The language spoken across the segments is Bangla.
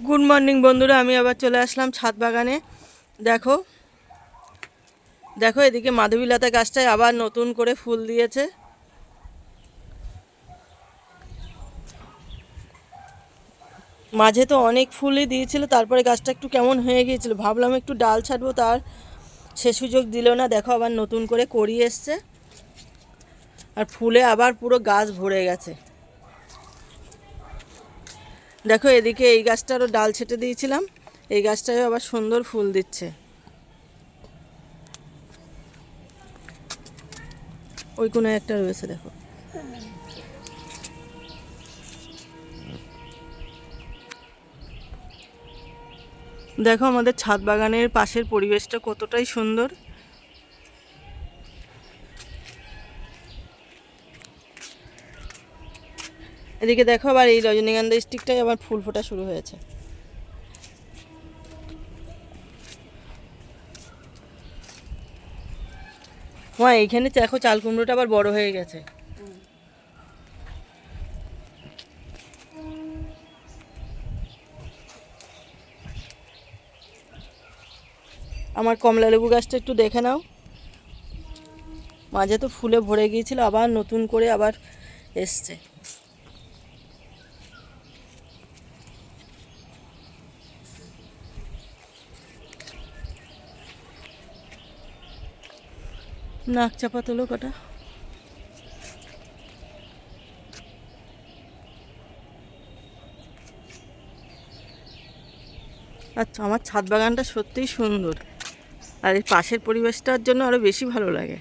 গুড মর্নিং বন্ধুরা, আমি আবার চলে আসলাম ছাদ বাগানে। দেখো দেখো এদিকে মাধবীলতা গাছটায় আবার নতুন করে ফুল দিয়েছে। মাঝে তো অনেক ফুলই দিয়েছিল, তারপরে গাছটা একটু কেমন হয়ে গিয়েছিল, ভাবলাম একটু ডাল ছাড়বো, তার সে সুযোগ দিল না। দেখো আবার নতুন করে কড়ি এসছে আর ফুলে আবার পুরো গাছ ভরে গেছে। দেখো এদিকে এই গাছটারও ডাল ছেটে দিয়েছিলাম, এই গাছটাও আবার সুন্দর ফুল দিচ্ছে। ওই কোনায় একটা রয়েছে দেখো। দেখো আমাদের ছাদ বাগানের পাশের পরিবেশটা কতটাই সুন্দর। এদিকে দেখো আবার এই রজনীগন্ধা স্টিকটাই আবার ফুল ফোটা শুরু হয়েছে। হ্যাঁ, এইখানে দেখো চাল কুমড়োটা আবার বড় হয়ে গেছে। আমার কমলা লেবু গাছটা একটু দেখে নাও, মাঝে তো ফুলে ভরে গিয়েছিল, আবার নতুন করে আবার এসছে। নাক চাপা তোলো কটা। আচ্ছা, আমার ছাদ বাগানটা সত্যিই সুন্দর, আর এই পাশের পরিবেশটার জন্য আরও বেশি ভালো লাগে।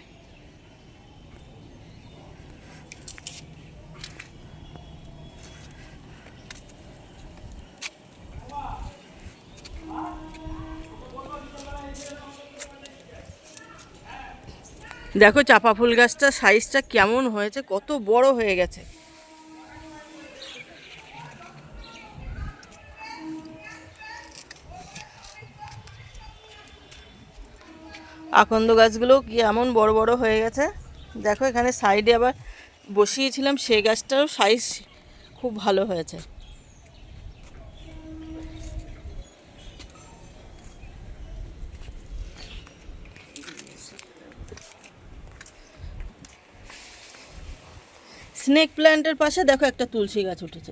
দেখো চাপা ফুল গাছটা সাইজটা কেমন হয়েছে, কত বড় হয়ে গেছে। আকন্দ গাছগুলো কি এমন বড় বড় হয়ে গেছে। দেখো এখানে সাইডে আবার বসিয়েছিলাম, সেই গাছটারও সাইজ খুব ভালো হয়েছে। স্নেক প্ল্যান্টের পাশে দেখো একটা তুলসী গাছ উঠেছে।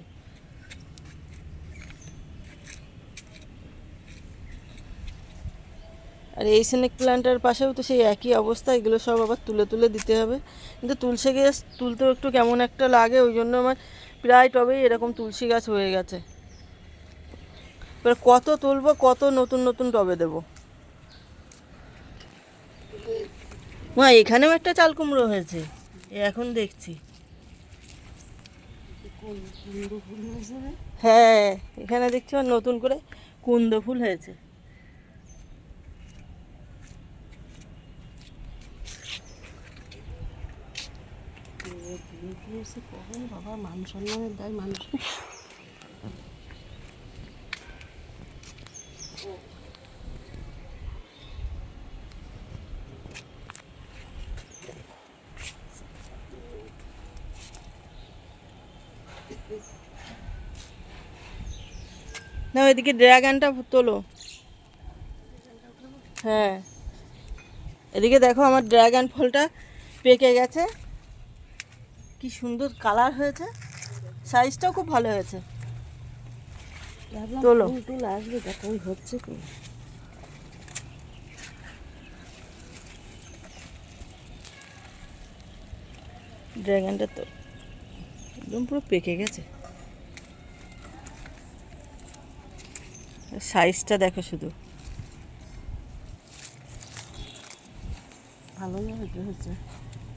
আর এই স্নেক প্ল্যান্টের পাশেও তো সেই একই অবস্থা, এগুলো সব আবার তুলে তুলে দিতে হবে। কিন্তু তুলসী গাছ তুলতেও একটু কেমন একটা লাগে, ওই জন্য আমার প্রায় টবেই এরকম তুলসী গাছ হয়ে গেছে। এবার কত তুলবো, কত নতুন নতুন টবে দেবো। মা এখানেও একটা চাল কুমড়ো হয়েছে, এখন দেখছি। হ্যাঁ, এখানে দেখছি আর নতুন করে কুন্দ ফুল হয়েছে। বাবা মান সম্মানের দায় মানুষ। না ওইদিকে ড্রাগনটা তোলো। হ্যাঁ, এদিকে দেখো আমার ড্রাগন ফলটা পেকে গেছে, কি সুন্দর কালার হয়েছে, সাইজটাও খুব ভালো হয়েছে। তোলো। টুল আসবে, দেখো ওই হচ্ছে কি। ড্রাগনটা তো একদম পুরো পেকে গেছে, সাইজটা দেখো শুধু। ভালোই হয়েছে।